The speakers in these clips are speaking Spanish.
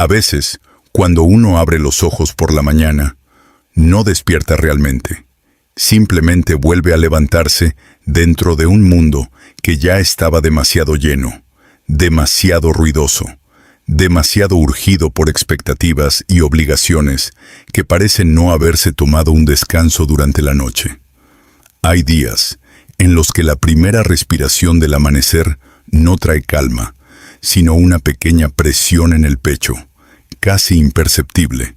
A veces, cuando uno abre los ojos por la mañana, no despierta realmente. Simplemente vuelve a levantarse dentro de un mundo que ya estaba demasiado lleno, demasiado ruidoso, demasiado urgido por expectativas y obligaciones que parecen no haberse tomado un descanso durante la noche. Hay días en los que la primera respiración del amanecer no trae calma, sino una pequeña presión en el pecho, casi imperceptible,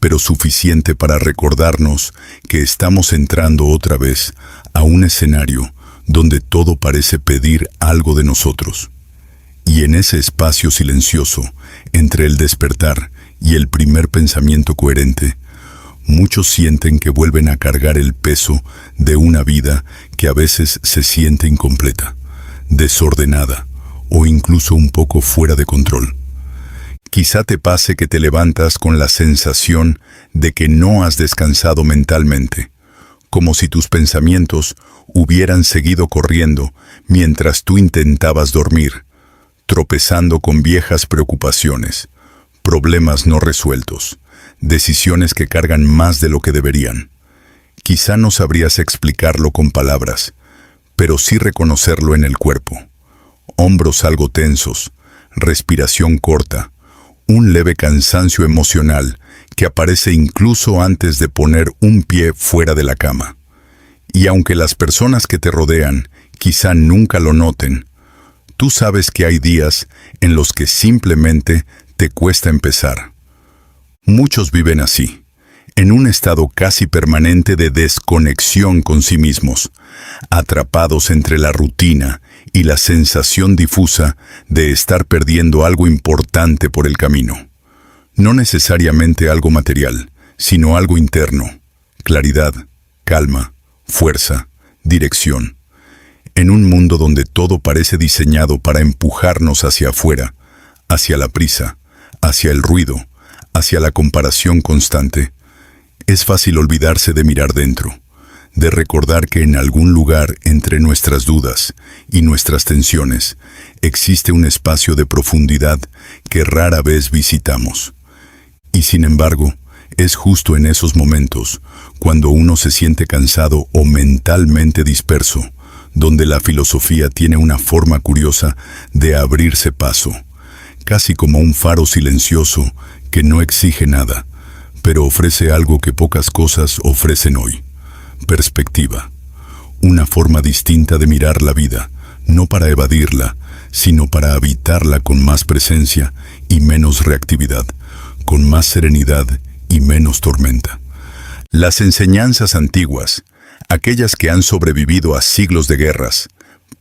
pero suficiente para recordarnos que estamos entrando otra vez a un escenario donde todo parece pedir algo de nosotros. Y en ese espacio silencioso, entre el despertar y el primer pensamiento coherente, muchos sienten que vuelven a cargar el peso de una vida que a veces se siente incompleta, desordenada o incluso un poco fuera de control. Quizá te pase que te levantas con la sensación de que no has descansado mentalmente, como si tus pensamientos hubieran seguido corriendo mientras tú intentabas dormir, tropezando con viejas preocupaciones, problemas no resueltos, decisiones que cargan más de lo que deberían. Quizá no sabrías explicarlo con palabras, pero sí reconocerlo en el cuerpo. Hombros algo tensos, respiración corta, un leve cansancio emocional que aparece incluso antes de poner un pie fuera de la cama. Y aunque las personas que te rodean quizá nunca lo noten, tú sabes que hay días en los que simplemente te cuesta empezar. Muchos viven así, en un estado casi permanente de desconexión con sí mismos, atrapados entre la rutina y la sensación difusa de estar perdiendo algo importante por el camino. No necesariamente algo material, sino algo interno: claridad, calma, fuerza, dirección. En un mundo donde todo parece diseñado para empujarnos hacia afuera, hacia la prisa, hacia el ruido, hacia la comparación constante, es fácil olvidarse de mirar dentro, de recordar que en algún lugar entre nuestras dudas y nuestras tensiones existe un espacio de profundidad que rara vez visitamos. Y sin embargo, es justo en esos momentos, cuando uno se siente cansado o mentalmente disperso, donde la filosofía tiene una forma curiosa de abrirse paso, casi como un faro silencioso que no exige nada, pero ofrece algo que pocas cosas ofrecen hoy: perspectiva. Una forma distinta de mirar la vida, no para evadirla, sino para habitarla con más presencia y menos reactividad, con más serenidad y menos tormenta. Las enseñanzas antiguas, aquellas que han sobrevivido a siglos de guerras,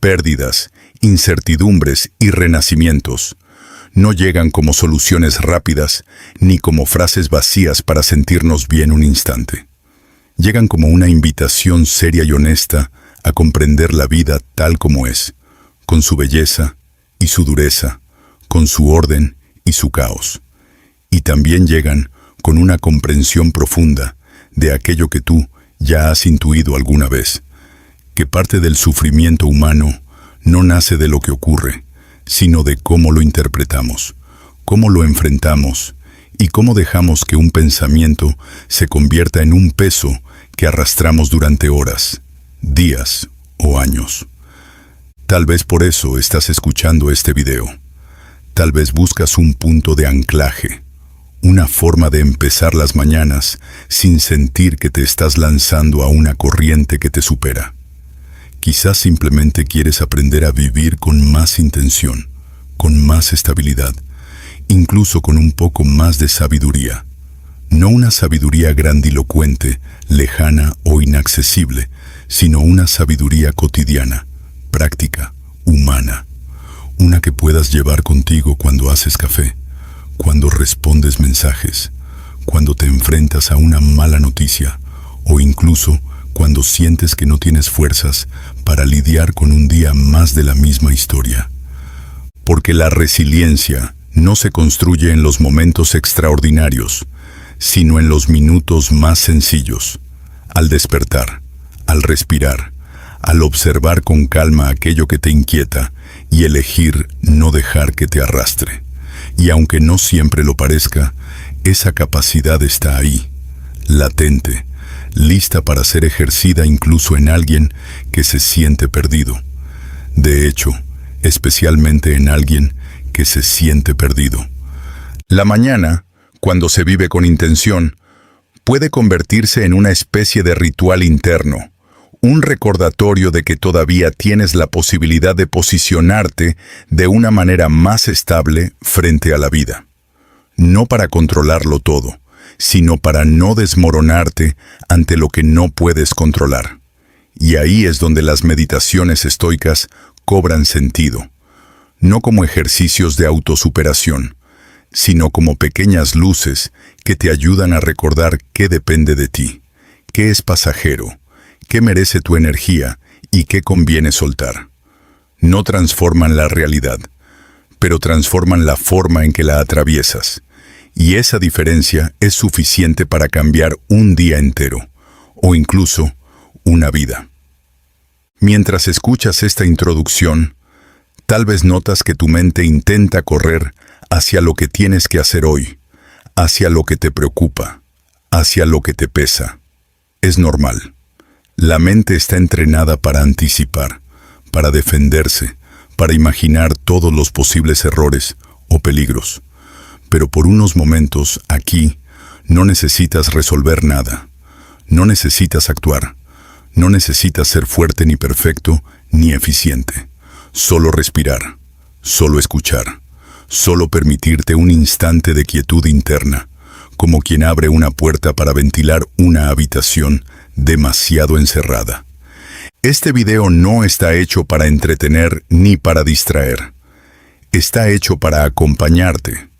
pérdidas, incertidumbres y renacimientos, no llegan como soluciones rápidas ni como frases vacías para sentirnos bien un instante. Llegan como una invitación seria y honesta a comprender la vida tal como es, con su belleza y su dureza, con su orden y su caos. Y también llegan con una comprensión profunda de aquello que tú ya has intuido alguna vez, que parte del sufrimiento humano no nace de lo que ocurre, sino de cómo lo interpretamos, cómo lo enfrentamos y cómo dejamos que un pensamiento se convierta en un peso que arrastramos durante horas, días o años. Tal vez por eso estás escuchando este video. Tal vez buscas un punto de anclaje, una forma de empezar las mañanas sin sentir que te estás lanzando a una corriente que te supera. Quizás simplemente quieres aprender a vivir con más intención, con más estabilidad, incluso con un poco más de sabiduría. No una sabiduría grandilocuente, lejana o inaccesible, sino una sabiduría cotidiana, práctica, humana. Una que puedas llevar contigo cuando haces café, cuando respondes mensajes, cuando te enfrentas a una mala noticia o incluso cuando sientes que no tienes fuerzas para lidiar con un día más de la misma historia. Porque la resiliencia no se construye en los momentos extraordinarios, sino en los minutos más sencillos, al despertar, al respirar, al observar con calma aquello que te inquieta y elegir no dejar que te arrastre. Y aunque no siempre lo parezca, esa capacidad está ahí, latente, lista para ser ejercida incluso en alguien que se siente perdido. De hecho, especialmente en alguien que se siente perdido. La mañana, cuando se vive con intención, puede convertirse en una especie de ritual interno, un recordatorio de que todavía tienes la posibilidad de posicionarte de una manera más estable frente a la vida. No para controlarlo todo, sino para no desmoronarte ante lo que no puedes controlar. Y ahí es donde las meditaciones estoicas cobran sentido, no como ejercicios de autosuperación, sino como pequeñas luces que te ayudan a recordar qué depende de ti, qué es pasajero, qué merece tu energía y qué conviene soltar. No transforman la realidad, pero transforman la forma en que la atraviesas. Y esa diferencia es suficiente para cambiar un día entero, o incluso una vida. Mientras escuchas esta introducción, tal vez notas que tu mente intenta correr hacia lo que tienes que hacer hoy, hacia lo que te preocupa, hacia lo que te pesa. Es normal. La mente está entrenada para anticipar, para defenderse, para imaginar todos los posibles errores o peligros. Pero por unos momentos, aquí, no necesitas resolver nada. No necesitas actuar. No necesitas ser fuerte ni perfecto ni eficiente. Solo respirar. Solo escuchar. Solo permitirte un instante de quietud interna, como quien abre una puerta para ventilar una habitación demasiado encerrada. Este video no está hecho para entretener ni para distraer. Está hecho para acompañarte,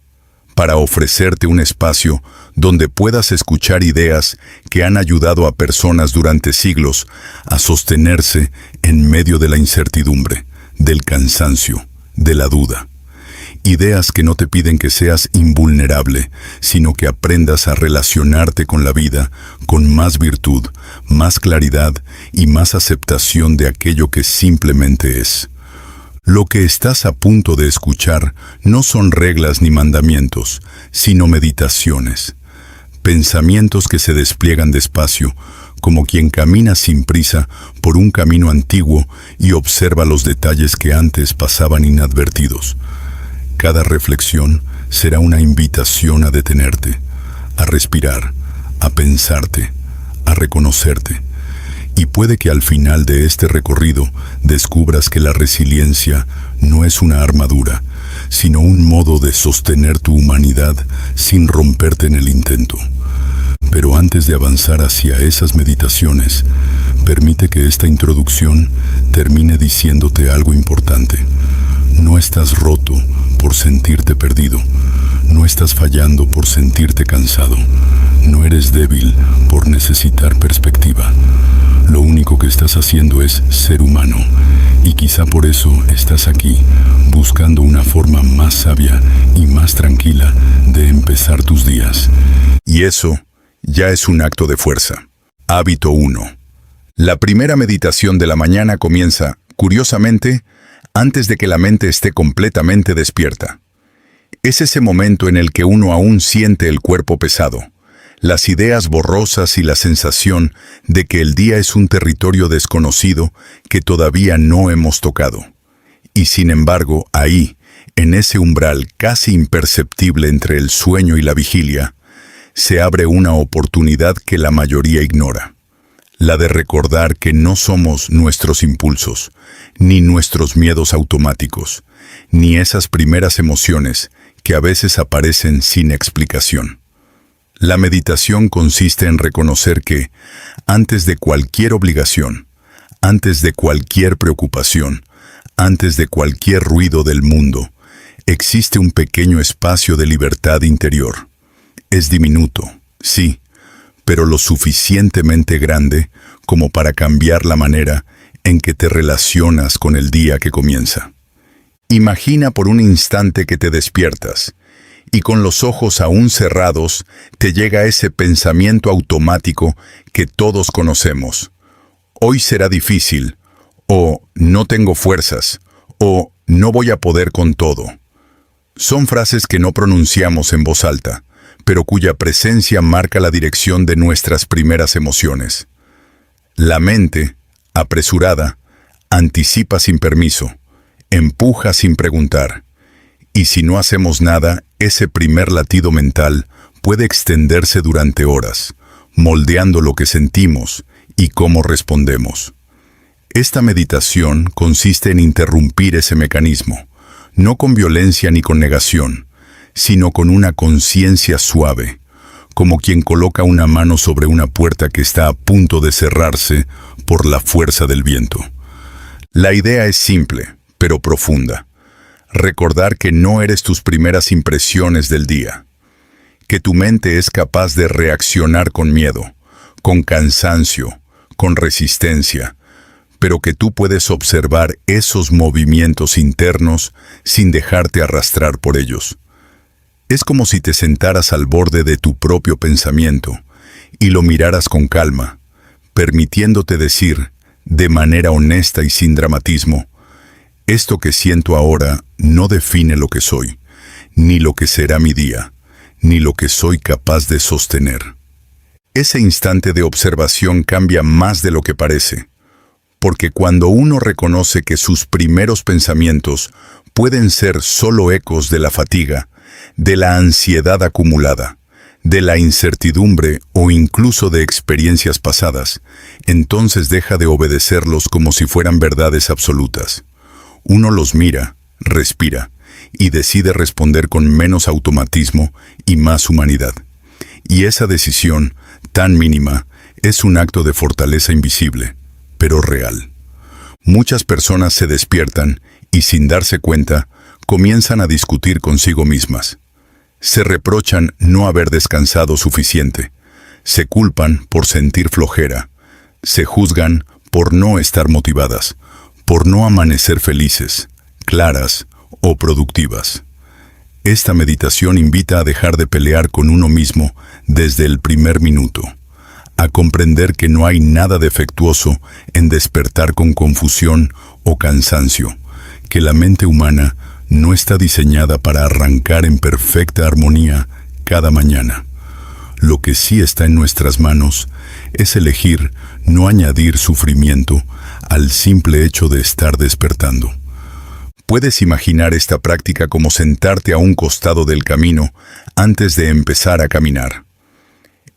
para ofrecerte un espacio donde puedas escuchar ideas que han ayudado a personas durante siglos a sostenerse en medio de la incertidumbre, del cansancio, de la duda. Ideas que no te piden que seas invulnerable, sino que aprendas a relacionarte con la vida con más virtud, más claridad y más aceptación de aquello que simplemente es. Lo que estás a punto de escuchar no son reglas ni mandamientos, sino meditaciones. Pensamientos que se despliegan despacio, como quien camina sin prisa por un camino antiguo y observa los detalles que antes pasaban inadvertidos. Cada reflexión será una invitación a detenerte, a respirar, a pensarte, a reconocerte. Y puede que al final de este recorrido descubras que la resiliencia no es una armadura, sino un modo de sostener tu humanidad sin romperte en el intento. Pero antes de avanzar hacia esas meditaciones, permite que esta introducción termine diciéndote algo importante. No estás roto por sentirte perdido. No estás fallando por sentirte cansado. No eres débil por necesitar perspectiva. Lo único que estás haciendo es ser humano. Y quizá por eso estás aquí, buscando una forma más sabia y más tranquila de empezar tus días. Y eso ya es un acto de fuerza. Hábito 1. La primera meditación de la mañana comienza, curiosamente, antes de que la mente esté completamente despierta. Es ese momento en el que uno aún siente el cuerpo pesado, las ideas borrosas y la sensación de que el día es un territorio desconocido que todavía no hemos tocado. Y sin embargo, ahí, en ese umbral casi imperceptible entre el sueño y la vigilia, se abre una oportunidad que la mayoría ignora. La de recordar que no somos nuestros impulsos, ni nuestros miedos automáticos, ni esas primeras emociones que a veces aparecen sin explicación. La meditación consiste en reconocer que, antes de cualquier obligación, antes de cualquier preocupación, antes de cualquier ruido del mundo, existe un pequeño espacio de libertad interior. Es diminuto, sí, pero lo suficientemente grande como para cambiar la manera en que te relacionas con el día que comienza. Imagina por un instante que te despiertas y con los ojos aún cerrados te llega ese pensamiento automático que todos conocemos. Hoy será difícil, o no tengo fuerzas, o no voy a poder con todo. Son frases que no pronunciamos en voz alta, pero cuya presencia marca la dirección de nuestras primeras emociones. La mente, apresurada, anticipa sin permiso, empuja sin preguntar. Y si no hacemos nada, ese primer latido mental puede extenderse durante horas, moldeando lo que sentimos y cómo respondemos. Esta meditación consiste en interrumpir ese mecanismo, no con violencia ni con negación, sino con una conciencia suave, como quien coloca una mano sobre una puerta que está a punto de cerrarse por la fuerza del viento. La idea es simple, pero profunda. Recordar que no eres tus primeras impresiones del día, que tu mente es capaz de reaccionar con miedo, con cansancio, con resistencia, pero que tú puedes observar esos movimientos internos sin dejarte arrastrar por ellos. Es como si te sentaras al borde de tu propio pensamiento y lo miraras con calma, permitiéndote decir, de manera honesta y sin dramatismo, esto que siento ahora no define lo que soy, ni lo que será mi día, ni lo que soy capaz de sostener. Ese instante de observación cambia más de lo que parece, porque cuando uno reconoce que sus primeros pensamientos pueden ser solo ecos de la fatiga, de la ansiedad acumulada, de la incertidumbre o incluso de experiencias pasadas, entonces deja de obedecerlos como si fueran verdades absolutas. Uno los mira, respira y decide responder con menos automatismo y más humanidad. Y esa decisión, tan mínima, es un acto de fortaleza invisible, pero real. Muchas personas se despiertan y sin darse cuenta, comienzan a discutir consigo mismas. Se reprochan no haber descansado suficiente, se culpan por sentir flojera, se juzgan por no estar motivadas, por no amanecer felices, claras o productivas. Esta meditación invita a dejar de pelear con uno mismo desde el primer minuto, a comprender que no hay nada defectuoso en despertar con confusión o cansancio, que la mente humana no está diseñada para arrancar en perfecta armonía cada mañana. Lo que sí está en nuestras manos es elegir no añadir sufrimiento al simple hecho de estar despertando. Puedes imaginar esta práctica como sentarte a un costado del camino antes de empezar a caminar.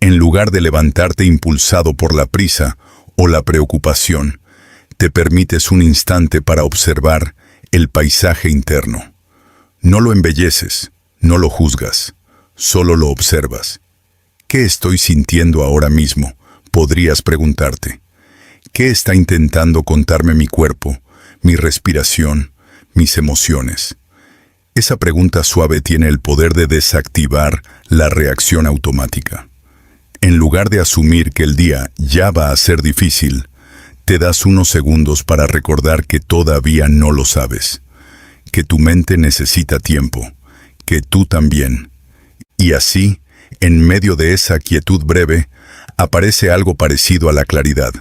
En lugar de levantarte impulsado por la prisa o la preocupación, te permites un instante para observar el paisaje interno. No lo embelleces, no lo juzgas, solo lo observas. ¿Qué estoy sintiendo ahora mismo?, podrías preguntarte. ¿Qué está intentando contarme mi cuerpo, mi respiración, mis emociones? Esa pregunta suave tiene el poder de desactivar la reacción automática. En lugar de asumir que el día ya va a ser difícil, te das unos segundos para recordar que todavía no lo sabes, que tu mente necesita tiempo, que tú también. Y así, en medio de esa quietud breve, aparece algo parecido a la claridad.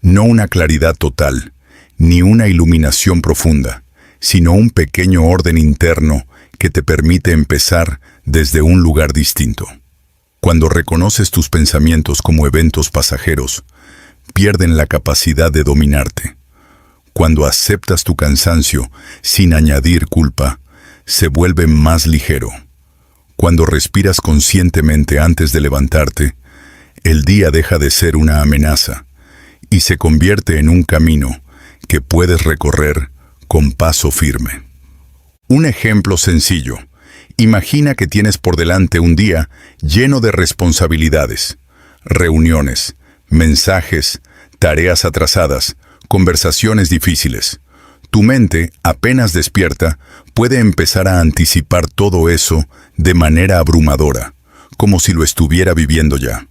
No una claridad total, ni una iluminación profunda, sino un pequeño orden interno que te permite empezar desde un lugar distinto. Cuando reconoces tus pensamientos como eventos pasajeros, pierden la capacidad de dominarte. Cuando aceptas tu cansancio sin añadir culpa, se vuelve más ligero. Cuando respiras conscientemente antes de levantarte, el día deja de ser una amenaza y se convierte en un camino que puedes recorrer con paso firme. Un ejemplo sencillo. Imagina que tienes por delante un día lleno de responsabilidades, reuniones, mensajes, tareas atrasadas, conversaciones difíciles. Tu mente, apenas despierta, puede empezar a anticipar todo eso de manera abrumadora, como si lo estuviera viviendo ya.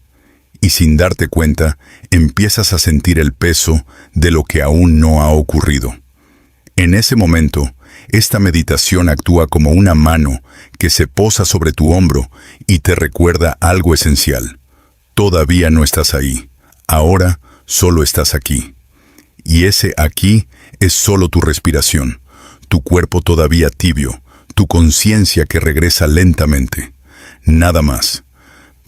Y sin darte cuenta, empiezas a sentir el peso de lo que aún no ha ocurrido. En ese momento, esta meditación actúa como una mano que se posa sobre tu hombro y te recuerda algo esencial. Todavía no estás ahí, ahora solo estás aquí. Y ese aquí es solo tu respiración, tu cuerpo todavía tibio, tu conciencia que regresa lentamente. Nada más.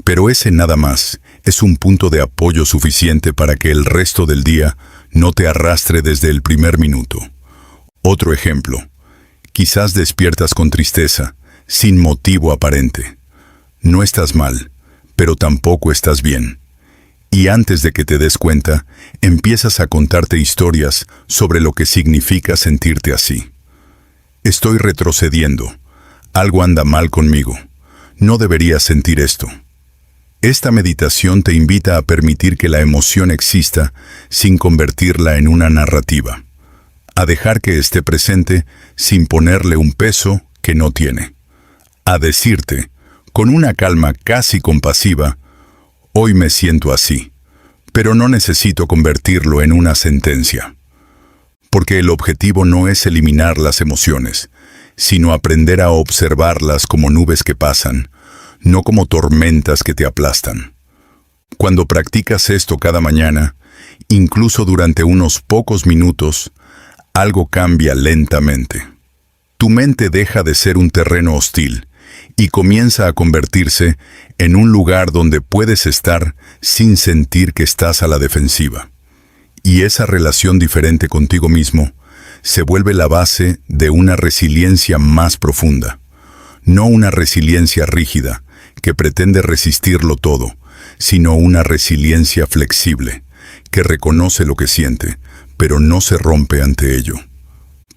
Pero ese nada más es un punto de apoyo suficiente para que el resto del día no te arrastre desde el primer minuto. Otro ejemplo. Quizás despiertas con tristeza, sin motivo aparente. No estás mal, pero tampoco estás bien. Y antes de que te des cuenta, empiezas a contarte historias sobre lo que significa sentirte así. Estoy retrocediendo. Algo anda mal conmigo. No debería sentir esto. Esta meditación te invita a permitir que la emoción exista sin convertirla en una narrativa. A dejar que esté presente sin ponerle un peso que no tiene. A decirte, con una calma casi compasiva, hoy me siento así, pero no necesito convertirlo en una sentencia. Porque el objetivo no es eliminar las emociones, sino aprender a observarlas como nubes que pasan, no como tormentas que te aplastan. Cuando practicas esto cada mañana, incluso durante unos pocos minutos, algo cambia lentamente. Tu mente deja de ser un terreno hostil y comienza a convertirse en un lugar donde puedes estar sin sentir que estás a la defensiva. Y esa relación diferente contigo mismo se vuelve la base de una resiliencia más profunda. No una resiliencia rígida, que pretende resistirlo todo, sino una resiliencia flexible, que reconoce lo que siente, pero no se rompe ante ello.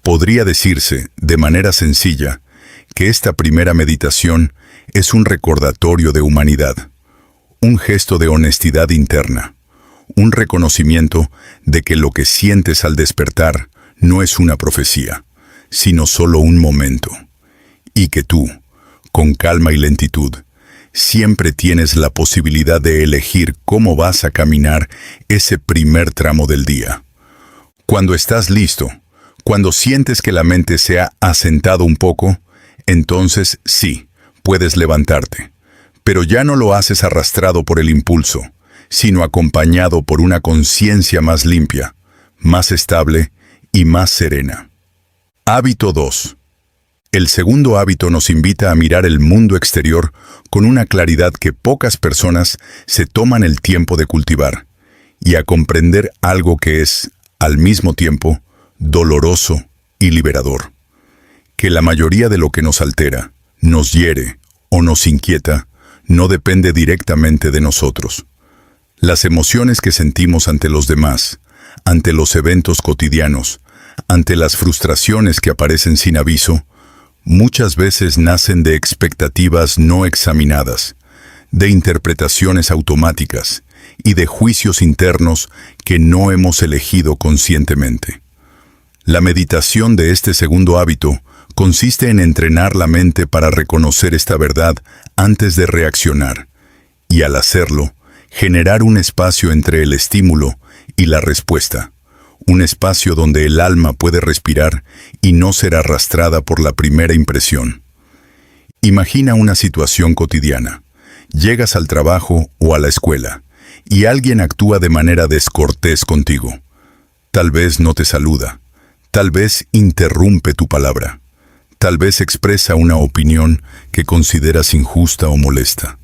Podría decirse, de manera sencilla, que esta primera meditación es un recordatorio de humanidad, un gesto de honestidad interna, un reconocimiento de que lo que sientes al despertar no es una profecía, sino solo un momento, y que tú, con calma y lentitud, siempre tienes la posibilidad de elegir cómo vas a caminar ese primer tramo del día. Cuando estás listo, cuando sientes que la mente se ha asentado un poco, entonces sí, puedes levantarte. Pero ya no lo haces arrastrado por el impulso, sino acompañado por una conciencia más limpia, más estable y más serena. Hábito 2. El segundo hábito nos invita a mirar el mundo exterior con una claridad que pocas personas se toman el tiempo de cultivar, y a comprender algo que es, al mismo tiempo, doloroso y liberador. Que la mayoría de lo que nos altera, nos hiere o nos inquieta, no depende directamente de nosotros. Las emociones que sentimos ante los demás, ante los eventos cotidianos, ante las frustraciones que aparecen sin aviso, muchas veces nacen de expectativas no examinadas, de interpretaciones automáticas y de juicios internos que no hemos elegido conscientemente. La meditación de este segundo hábito consiste en entrenar la mente para reconocer esta verdad antes de reaccionar, y al hacerlo, generar un espacio entre el estímulo y la respuesta. Un espacio donde el alma puede respirar y no ser arrastrada por la primera impresión. Imagina una situación cotidiana. Llegas al trabajo o a la escuela y alguien actúa de manera descortés contigo. Tal vez no te saluda, tal vez interrumpe tu palabra, tal vez expresa una opinión que consideras injusta o molesta.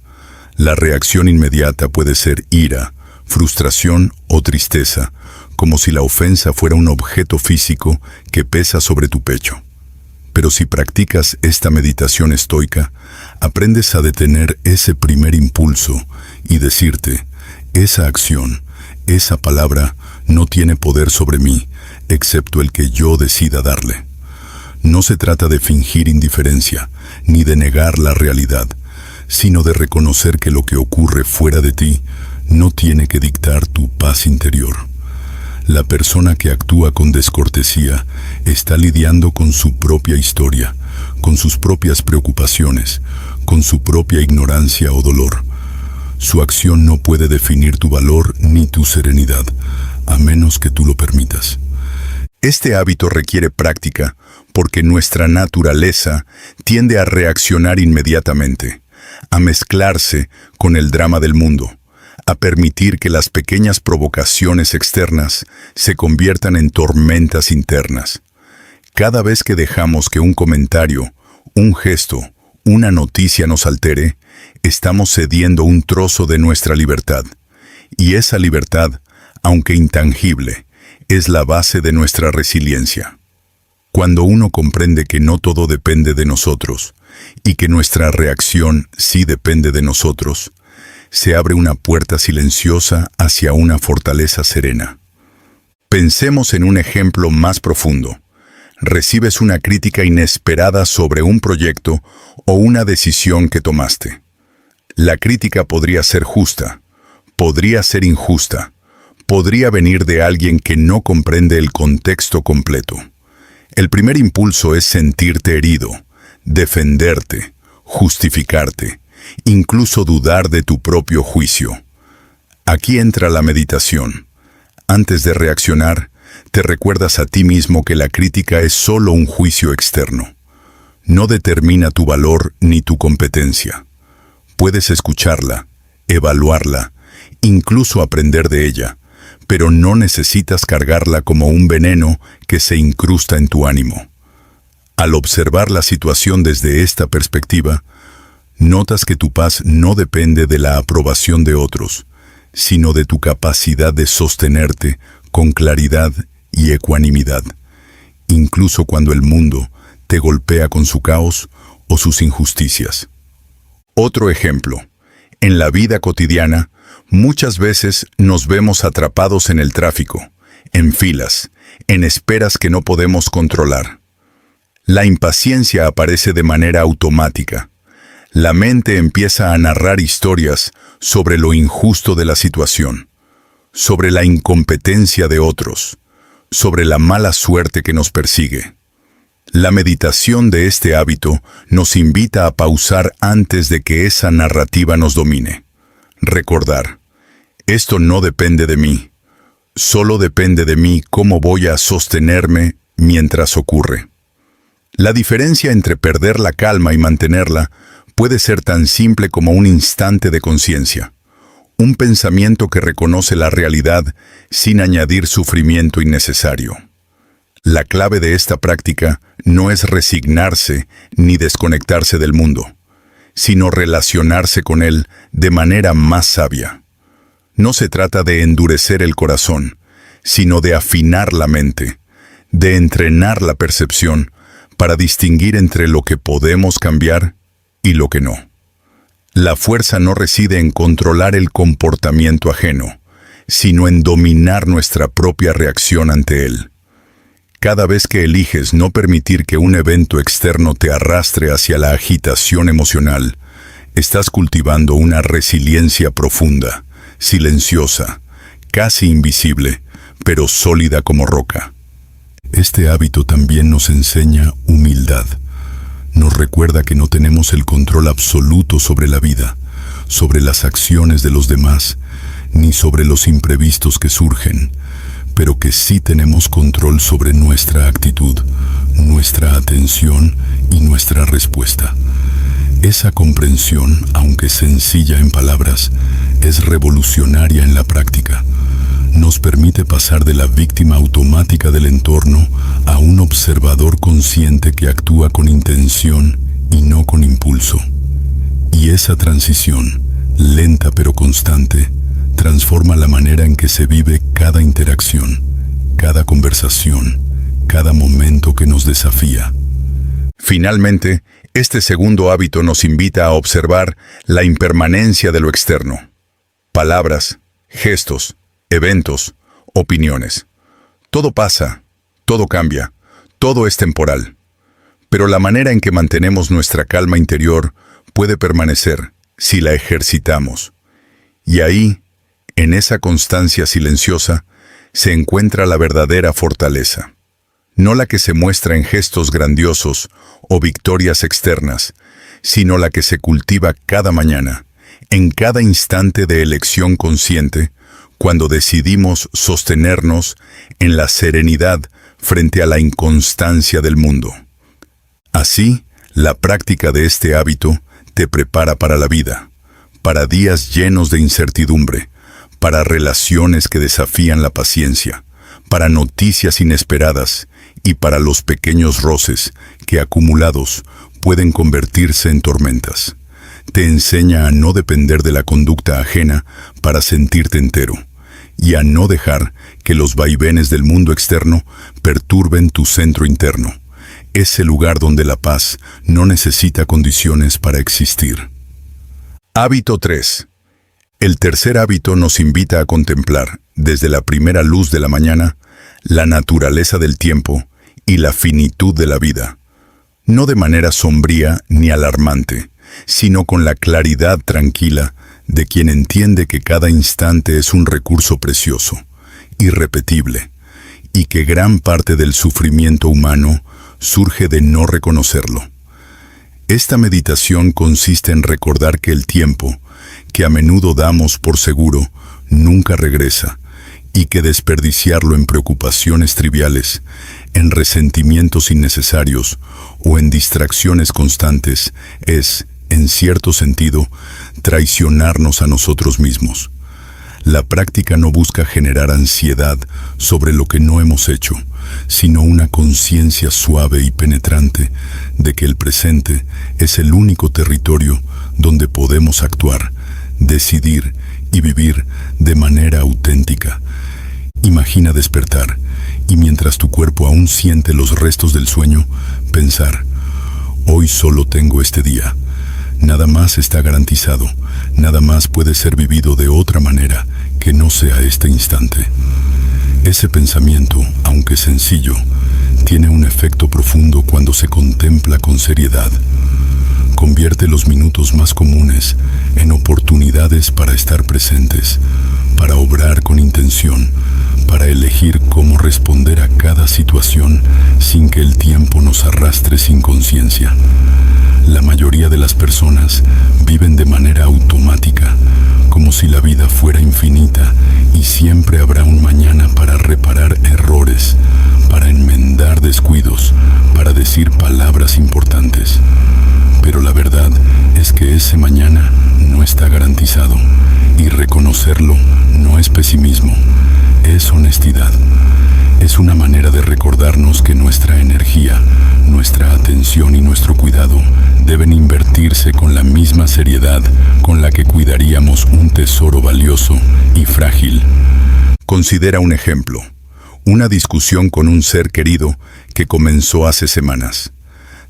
La reacción inmediata puede ser ira, frustración o tristeza, como si la ofensa fuera un objeto físico que pesa sobre tu pecho. Pero si practicas esta meditación estoica, aprendes a detener ese primer impulso y decirte, esa acción, esa palabra no tiene poder sobre mí, excepto el que yo decida darle. No se trata de fingir indiferencia, ni de negar la realidad, sino de reconocer que lo que ocurre fuera de ti no tiene que dictar tu paz interior. La persona que actúa con descortesía está lidiando con su propia historia, con sus propias preocupaciones, con su propia ignorancia o dolor. Su acción no puede definir tu valor ni tu serenidad, a menos que tú lo permitas. Este hábito requiere práctica porque nuestra naturaleza tiende a reaccionar inmediatamente, a mezclarse con el drama del mundo, a permitir que las pequeñas provocaciones externas se conviertan en tormentas internas. Cada vez que dejamos que un comentario, un gesto, una noticia nos altere, estamos cediendo un trozo de nuestra libertad. Y esa libertad, aunque intangible, es la base de nuestra resiliencia. Cuando uno comprende que no todo depende de nosotros y que nuestra reacción sí depende de nosotros, se abre una puerta silenciosa hacia una fortaleza serena. Pensemos en un ejemplo más profundo. Recibes una crítica inesperada sobre un proyecto o una decisión que tomaste. La crítica podría ser justa, podría ser injusta, podría venir de alguien que no comprende el contexto completo. El primer impulso es sentirte herido, defenderte, justificarte, incluso dudar de tu propio juicio. Aquí entra la meditación. Antes de reaccionar, te recuerdas a ti mismo que la crítica es solo un juicio externo. No determina tu valor ni tu competencia. Puedes escucharla, evaluarla, incluso aprender de ella, pero no necesitas cargarla como un veneno que se incrusta en tu ánimo. Al observar la situación desde esta perspectiva, notas que tu paz no depende de la aprobación de otros, sino de tu capacidad de sostenerte con claridad y ecuanimidad, incluso cuando el mundo te golpea con su caos o sus injusticias. Otro ejemplo. En la vida cotidiana, muchas veces nos vemos atrapados en el tráfico, en filas, en esperas que no podemos controlar. La impaciencia aparece de manera automática. La mente empieza a narrar historias sobre lo injusto de la situación, sobre la incompetencia de otros, sobre la mala suerte que nos persigue. La meditación de este hábito nos invita a pausar antes de que esa narrativa nos domine. Recordar, esto no depende de mí, solo depende de mí cómo voy a sostenerme mientras ocurre. La diferencia entre perder la calma y mantenerla puede ser tan simple como un instante de conciencia, un pensamiento que reconoce la realidad sin añadir sufrimiento innecesario. La clave de esta práctica no es resignarse ni desconectarse del mundo, sino relacionarse con él de manera más sabia. No se trata de endurecer el corazón, sino de afinar la mente, de entrenar la percepción para distinguir entre lo que podemos cambiar y lo que no. La fuerza no reside en controlar el comportamiento ajeno, sino en dominar nuestra propia reacción ante él. Cada vez que eliges no permitir que un evento externo te arrastre hacia la agitación emocional, estás cultivando una resiliencia profunda, silenciosa, casi invisible, pero sólida como roca. Este hábito también nos enseña humildad. Nos recuerda que no tenemos el control absoluto sobre la vida, sobre las acciones de los demás, ni sobre los imprevistos que surgen, pero que sí tenemos control sobre nuestra actitud, nuestra atención y nuestra respuesta. Esa comprensión, aunque sencilla en palabras, es revolucionaria en la práctica. Nos permite pasar de la víctima automática del entorno a un observador consciente que actúa con intención y no con impulso. Y esa transición, lenta pero constante, transforma la manera en que se vive cada interacción, cada conversación, cada momento que nos desafía. Finalmente, este segundo hábito nos invita a observar la impermanencia de lo externo. Palabras, gestos, eventos, opiniones. Todo pasa, todo cambia, todo es temporal. Pero la manera en que mantenemos nuestra calma interior puede permanecer si la ejercitamos. Y ahí, en esa constancia silenciosa, se encuentra la verdadera fortaleza. No la que se muestra en gestos grandiosos o victorias externas, sino la que se cultiva cada mañana, en cada instante de elección consciente, cuando decidimos sostenernos en la serenidad frente a la inconstancia del mundo. Así, la práctica de este hábito te prepara para la vida, para días llenos de incertidumbre, para relaciones que desafían la paciencia, para noticias inesperadas y para los pequeños roces que acumulados pueden convertirse en tormentas. Te enseña a no depender de la conducta ajena para sentirte entero, y a no dejar que los vaivenes del mundo externo perturben tu centro interno, ese lugar donde la paz no necesita condiciones para existir. Hábito 3. El tercer hábito nos invita a contemplar, desde la primera luz de la mañana, la naturaleza del tiempo y la finitud de la vida. No de manera sombría ni alarmante, sino con la claridad tranquila de quien entiende que cada instante es un recurso precioso, irrepetible, y que gran parte del sufrimiento humano surge de no reconocerlo. Esta meditación consiste en recordar que el tiempo, que a menudo damos por seguro, nunca regresa, y que desperdiciarlo en preocupaciones triviales, en resentimientos innecesarios o en distracciones constantes es, en cierto sentido, traicionarnos a nosotros mismos. La práctica no busca generar ansiedad sobre lo que no hemos hecho, sino una conciencia suave y penetrante de que el presente es el único territorio donde podemos actuar, decidir y vivir de manera auténtica. Imagina despertar y mientras tu cuerpo aún siente los restos del sueño, pensar: hoy solo tengo este día. Nada más está garantizado, nada más puede ser vivido de otra manera que no sea este instante. Ese pensamiento, aunque sencillo, tiene un efecto profundo cuando se contempla con seriedad. Convierte los minutos más comunes en oportunidades para estar presentes, para obrar con intención, para elegir cómo responder a cada situación sin que el tiempo nos arrastre sin conciencia. La mayoría de las personas viven de manera automática, como si la vida fuera infinita y siempre habrá un mañana para reparar errores, para enmendar descuidos, para decir palabras importantes. Pero la verdad es que ese mañana no está garantizado, y reconocerlo no es pesimismo, es honestidad. Es una manera de recordarnos que nuestra energía, nuestra atención y nuestro cuidado deben invertirse con la misma seriedad con la que cuidaríamos un tesoro valioso y frágil. Considera un ejemplo: una discusión con un ser querido que comenzó hace semanas.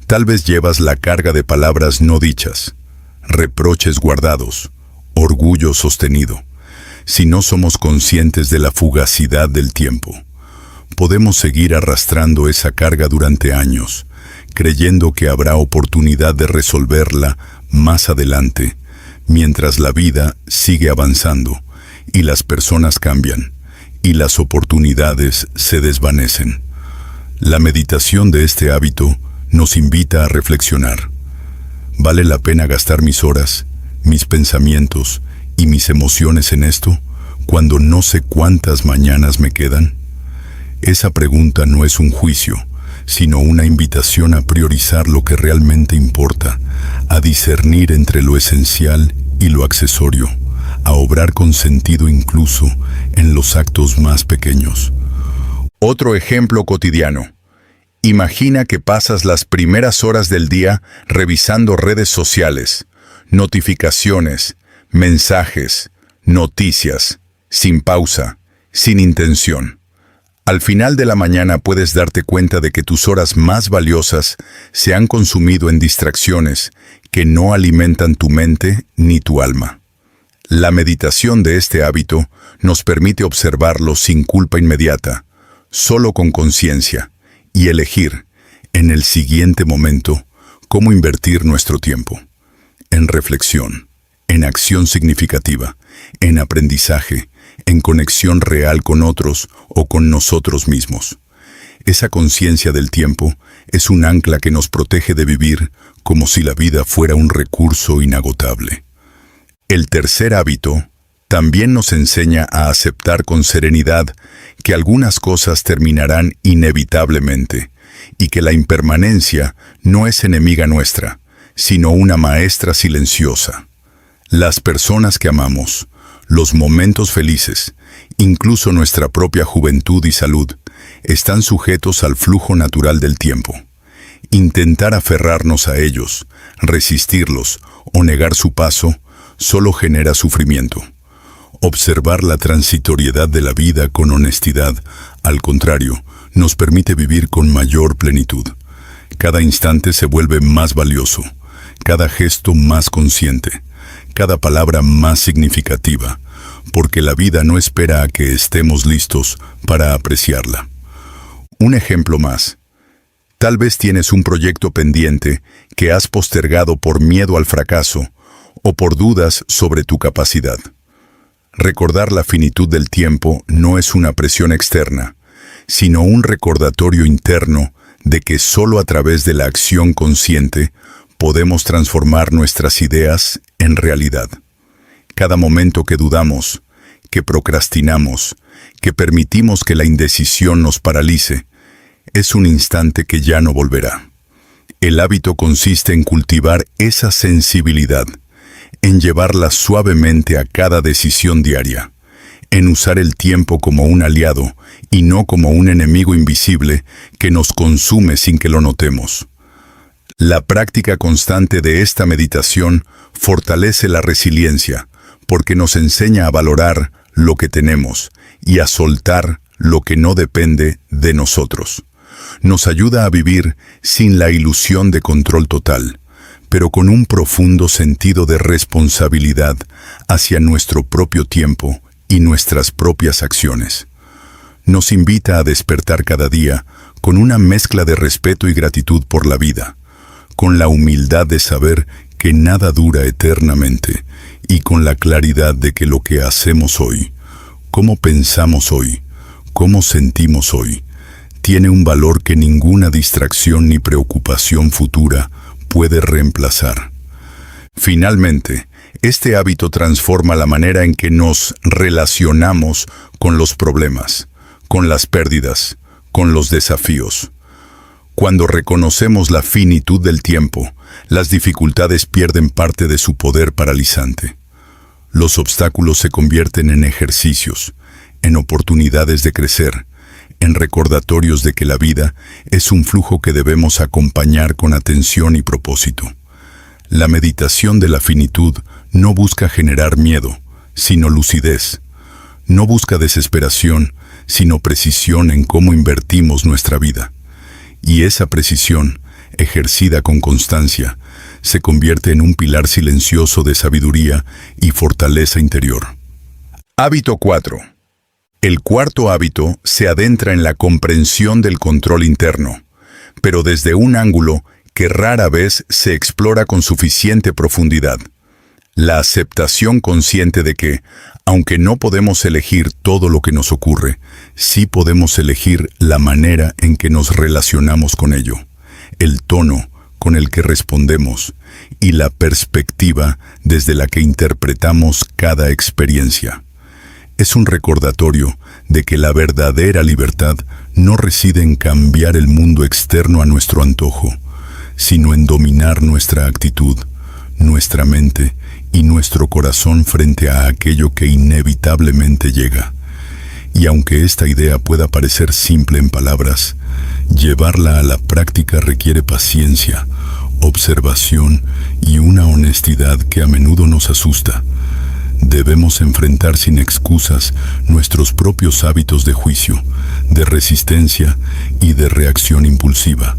Tal vez llevas la carga de palabras no dichas, reproches guardados, orgullo sostenido. Si no somos conscientes de la fugacidad del tiempo, podemos seguir arrastrando esa carga durante años, creyendo que habrá oportunidad de resolverla más adelante, mientras la vida sigue avanzando y las personas cambian y las oportunidades se desvanecen. La meditación de este hábito nos invita a reflexionar. ¿Vale la pena gastar mis horas, mis pensamientos y mis emociones en esto, cuando no sé cuántas mañanas me quedan? Esa pregunta no es un juicio, sino una invitación a priorizar lo que realmente importa, a discernir entre lo esencial y lo accesorio, a obrar con sentido incluso en los actos más pequeños. Otro ejemplo cotidiano. Imagina que pasas las primeras horas del día revisando redes sociales, notificaciones, mensajes, noticias, sin pausa, sin intención. Al final de la mañana puedes darte cuenta de que tus horas más valiosas se han consumido en distracciones que no alimentan tu mente ni tu alma. La meditación de este hábito nos permite observarlo sin culpa inmediata, solo con conciencia, y elegir, en el siguiente momento, cómo invertir nuestro tiempo. En reflexión, en acción significativa, en aprendizaje, en conexión real con otros o con nosotros mismos. Esa conciencia del tiempo es un ancla que nos protege de vivir como si la vida fuera un recurso inagotable. El tercer hábito también nos enseña a aceptar con serenidad que algunas cosas terminarán inevitablemente y que la impermanencia no es enemiga nuestra, sino una maestra silenciosa. Las personas que amamos, los momentos felices, incluso nuestra propia juventud y salud, están sujetos al flujo natural del tiempo. Intentar aferrarnos a ellos, resistirlos o negar su paso, solo genera sufrimiento. Observar la transitoriedad de la vida con honestidad, al contrario, nos permite vivir con mayor plenitud. Cada instante se vuelve más valioso, cada gesto más consciente, cada palabra más significativa, porque la vida no espera a que estemos listos para apreciarla. Un ejemplo más. Tal vez tienes un proyecto pendiente que has postergado por miedo al fracaso o por dudas sobre tu capacidad. Recordar la finitud del tiempo no es una presión externa, sino un recordatorio interno de que solo a través de la acción consciente podemos transformar nuestras ideas en realidad. Cada momento que dudamos, que procrastinamos, que permitimos que la indecisión nos paralice, es un instante que ya no volverá. El hábito consiste en cultivar esa sensibilidad, en llevarla suavemente a cada decisión diaria, en usar el tiempo como un aliado y no como un enemigo invisible que nos consume sin que lo notemos. La práctica constante de esta meditación fortalece la resiliencia, porque nos enseña a valorar lo que tenemos y a soltar lo que no depende de nosotros. Nos ayuda a vivir sin la ilusión de control total, pero con un profundo sentido de responsabilidad hacia nuestro propio tiempo y nuestras propias acciones. Nos invita a despertar cada día con una mezcla de respeto y gratitud por la vida, con la humildad de saber que nada dura eternamente y con la claridad de que lo que hacemos hoy, cómo pensamos hoy, cómo sentimos hoy, tiene un valor que ninguna distracción ni preocupación futura puede reemplazar. Finalmente, este hábito transforma la manera en que nos relacionamos con los problemas, con las pérdidas, con los desafíos. Cuando reconocemos la finitud del tiempo, las dificultades pierden parte de su poder paralizante. Los obstáculos se convierten en ejercicios, en oportunidades de crecer, en recordatorios de que la vida es un flujo que debemos acompañar con atención y propósito. La meditación de la finitud no busca generar miedo, sino lucidez. No busca desesperación, sino precisión en cómo invertimos nuestra vida. Y esa precisión, ejercida con constancia, se convierte en un pilar silencioso de sabiduría y fortaleza interior. Hábito 4. El cuarto hábito se adentra en la comprensión del control interno, pero desde un ángulo que rara vez se explora con suficiente profundidad. La aceptación consciente de que, aunque no podemos elegir todo lo que nos ocurre, sí podemos elegir la manera en que nos relacionamos con ello, el tono con el que respondemos y la perspectiva desde la que interpretamos cada experiencia. Es un recordatorio de que la verdadera libertad no reside en cambiar el mundo externo a nuestro antojo, sino en dominar nuestra actitud, nuestra mente y nuestro corazón frente a aquello que inevitablemente llega. Y aunque esta idea pueda parecer simple en palabras, llevarla a la práctica requiere paciencia, observación y una honestidad que a menudo nos asusta. Debemos enfrentar sin excusas nuestros propios hábitos de juicio, de resistencia y de reacción impulsiva.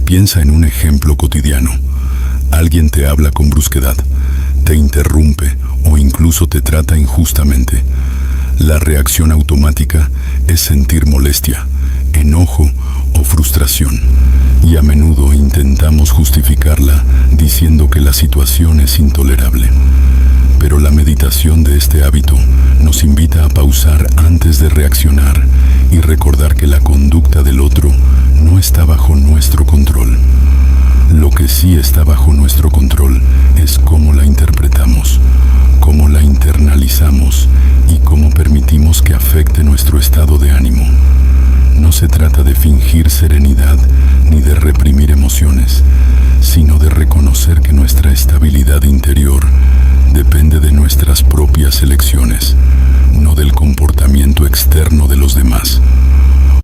Piensa en un ejemplo cotidiano. Alguien te habla con brusquedad, te interrumpe o incluso te trata injustamente. La reacción automática es sentir molestia, enojo o frustración, y a menudo intentamos justificarla diciendo que la situación es intolerable. Pero la meditación de este hábito nos invita a pausar antes de reaccionar y recordar que la conducta del otro no está bajo nuestro control. Lo que sí está bajo nuestro control es cómo la interpretamos, cómo la internalizamos y cómo permitimos que afecte nuestro estado de ánimo. No se trata de fingir serenidad ni de reprimir emociones, sino de reconocer que nuestra estabilidad interior depende de nuestras propias elecciones, no del comportamiento externo de los demás.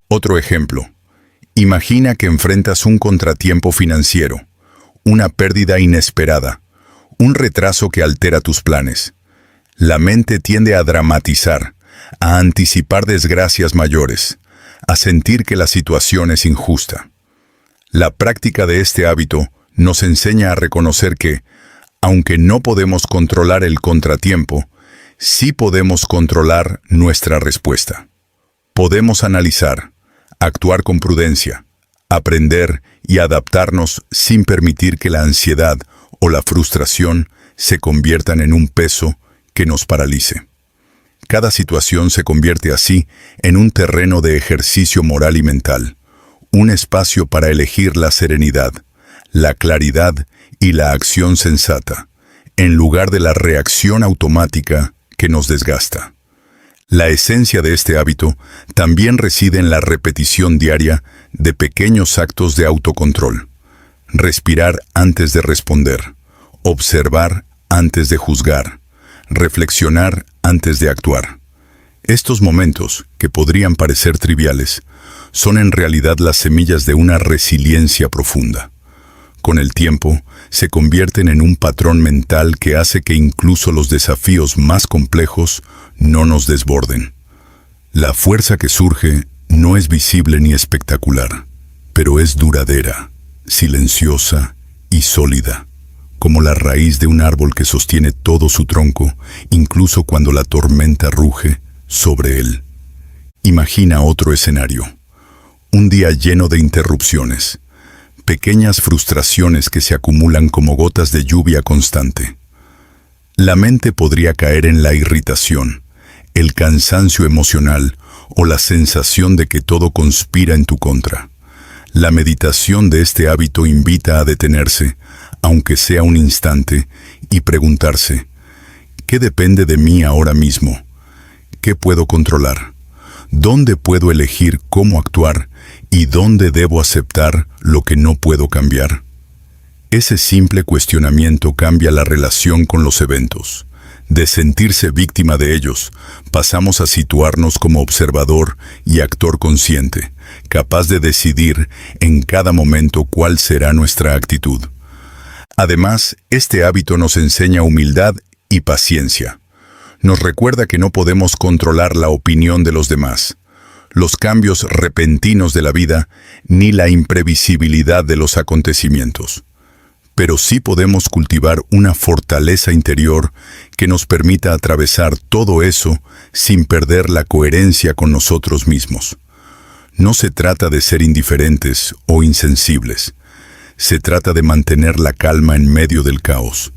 Otro ejemplo. Imagina que enfrentas un contratiempo financiero, una pérdida inesperada, un retraso que altera tus planes. La mente tiende a dramatizar, a anticipar desgracias mayores, a sentir que la situación es injusta. La práctica de este hábito nos enseña a reconocer que, aunque no podemos controlar el contratiempo, sí podemos controlar nuestra respuesta. Podemos analizar, actuar con prudencia, aprender y adaptarnos sin permitir que la ansiedad o la frustración se conviertan en un peso que nos paralice. Cada situación se convierte así en un terreno de ejercicio moral y mental, un espacio para elegir la serenidad, la claridad y la acción sensata, en lugar de la reacción automática que nos desgasta. La esencia de este hábito también reside en la repetición diaria de pequeños actos de autocontrol. Respirar antes de responder, observar antes de juzgar, reflexionar antes de actuar. Estos momentos, que podrían parecer triviales, son en realidad las semillas de una resiliencia profunda. Con el tiempo, se convierten en un patrón mental que hace que incluso los desafíos más complejos no nos desborden. La fuerza que surge no es visible ni espectacular, pero es duradera, silenciosa y sólida, como la raíz de un árbol que sostiene todo su tronco, incluso cuando la tormenta ruge sobre él. Imagina otro escenario. Un día lleno de interrupciones, pequeñas frustraciones que se acumulan como gotas de lluvia constante. La mente podría caer en la irritación, el cansancio emocional o la sensación de que todo conspira en tu contra. La meditación de este hábito invita a detenerse, aunque sea un instante, y preguntarse, ¿qué depende de mí ahora mismo? ¿Qué puedo controlar? ¿Dónde puedo elegir cómo actuar y dónde debo aceptar lo que no puedo cambiar? Ese simple cuestionamiento cambia la relación con los eventos. De sentirse víctima de ellos, pasamos a situarnos como observador y actor consciente, capaz de decidir en cada momento cuál será nuestra actitud. Además, este hábito nos enseña humildad y paciencia. Nos recuerda que no podemos controlar la opinión de los demás, los cambios repentinos de la vida, ni la imprevisibilidad de los acontecimientos. Pero sí podemos cultivar una fortaleza interior que nos permita atravesar todo eso sin perder la coherencia con nosotros mismos. No se trata de ser indiferentes o insensibles. Se trata de mantener la calma en medio del caos,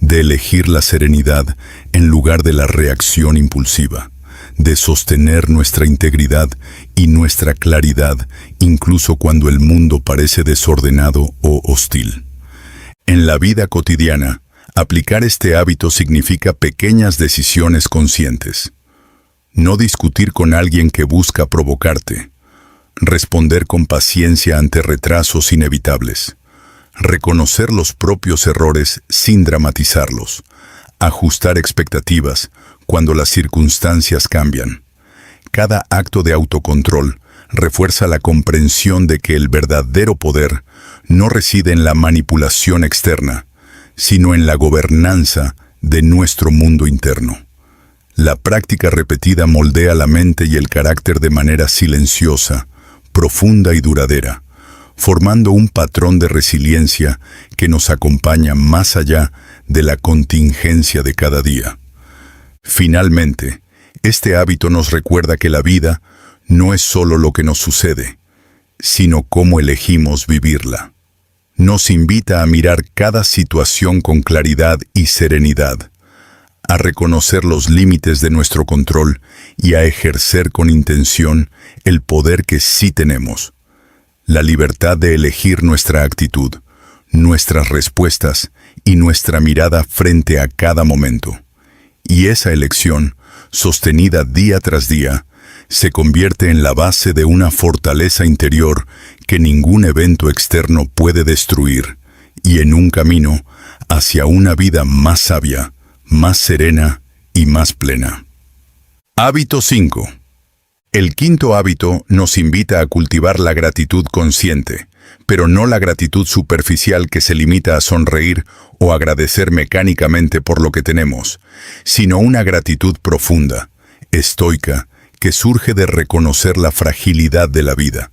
de elegir la serenidad en lugar de la reacción impulsiva, de sostener nuestra integridad y nuestra claridad incluso cuando el mundo parece desordenado o hostil. En la vida cotidiana, aplicar este hábito significa pequeñas decisiones conscientes. No discutir con alguien que busca provocarte. Responder con paciencia ante retrasos inevitables. Reconocer los propios errores sin dramatizarlos. Ajustar expectativas cuando las circunstancias cambian. Cada acto de autocontrol refuerza la comprensión de que el verdadero poder no reside en la manipulación externa, sino en la gobernanza de nuestro mundo interno. La práctica repetida moldea la mente y el carácter de manera silenciosa, profunda y duradera, formando un patrón de resiliencia que nos acompaña más allá de la contingencia de cada día. Finalmente, este hábito nos recuerda que la vida no es solo lo que nos sucede, sino cómo elegimos vivirla. Nos invita a mirar cada situación con claridad y serenidad, a reconocer los límites de nuestro control y a ejercer con intención el poder que sí tenemos, la libertad de elegir nuestra actitud, nuestras respuestas y nuestra mirada frente a cada momento. Y esa elección, sostenida día tras día, se convierte en la base de una fortaleza interior que ningún evento externo puede destruir, y en un camino hacia una vida más sabia, más serena y más plena. Hábito 5. El quinto hábito nos invita a cultivar la gratitud consciente, pero no la gratitud superficial que se limita a sonreír o agradecer mecánicamente por lo que tenemos, sino una gratitud profunda, estoica, que surge de reconocer la fragilidad de la vida,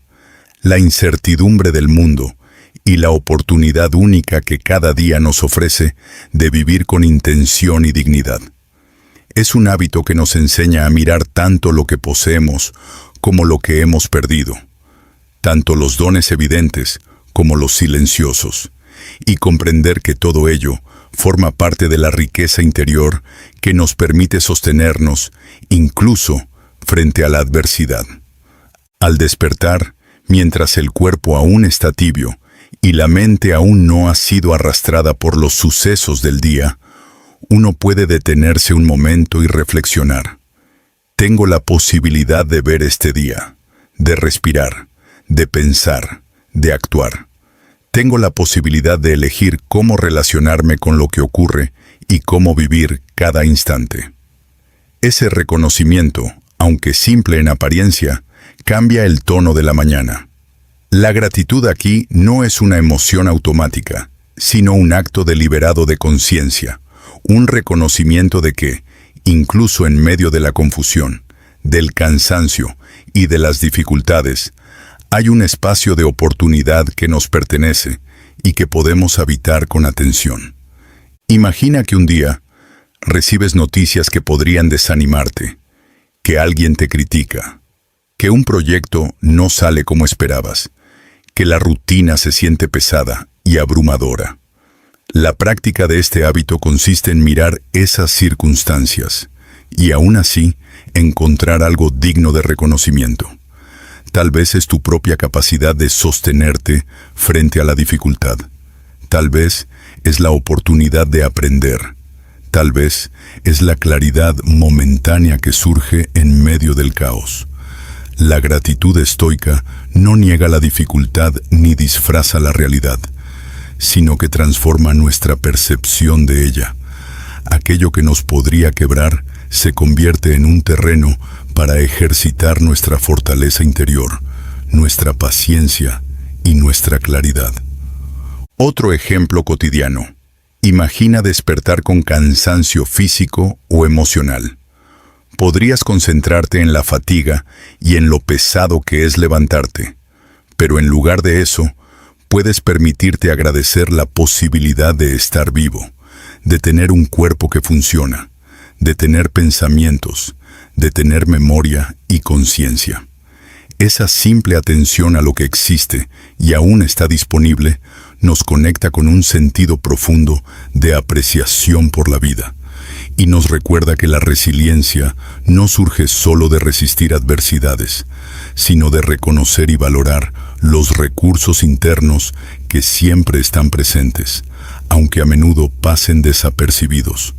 la incertidumbre del mundo y la oportunidad única que cada día nos ofrece de vivir con intención y dignidad. Es un hábito que nos enseña a mirar tanto lo que poseemos como lo que hemos perdido, tanto los dones evidentes como los silenciosos, y comprender que todo ello forma parte de la riqueza interior que nos permite sostenernos, incluso frente a la adversidad. Al despertar, mientras el cuerpo aún está tibio y la mente aún no ha sido arrastrada por los sucesos del día, uno puede detenerse un momento y reflexionar. Tengo la posibilidad de ver este día, de respirar, de pensar, de actuar. Tengo la posibilidad de elegir cómo relacionarme con lo que ocurre y cómo vivir cada instante. Ese reconocimiento, aunque simple en apariencia, cambia el tono de la mañana. La gratitud aquí no es una emoción automática, sino un acto deliberado de conciencia, un reconocimiento de que, incluso en medio de la confusión, del cansancio y de las dificultades, hay un espacio de oportunidad que nos pertenece y que podemos habitar con atención. Imagina que un día recibes noticias que podrían desanimarte, que alguien te critica, que un proyecto no sale como esperabas, que la rutina se siente pesada y abrumadora. La práctica de este hábito consiste en mirar esas circunstancias y aún así encontrar algo digno de reconocimiento. Tal vez es tu propia capacidad de sostenerte frente a la dificultad. Tal vez es la oportunidad de aprender. Tal vez es la claridad momentánea que surge en medio del caos. La gratitud estoica no niega la dificultad ni disfraza la realidad, sino que transforma nuestra percepción de ella. Aquello que nos podría quebrar se convierte en un terreno para ejercitar nuestra fortaleza interior, nuestra paciencia y nuestra claridad. Otro ejemplo cotidiano. Imagina despertar con cansancio físico o emocional. Podrías concentrarte en la fatiga y en lo pesado que es levantarte, pero en lugar de eso, puedes permitirte agradecer la posibilidad de estar vivo, de tener un cuerpo que funciona, de tener pensamientos, de tener memoria y conciencia. Esa simple atención a lo que existe y aún está disponible nos conecta con un sentido profundo de apreciación por la vida y nos recuerda que la resiliencia no surge solo de resistir adversidades, sino de reconocer y valorar los recursos internos que siempre están presentes, aunque a menudo pasen desapercibidos.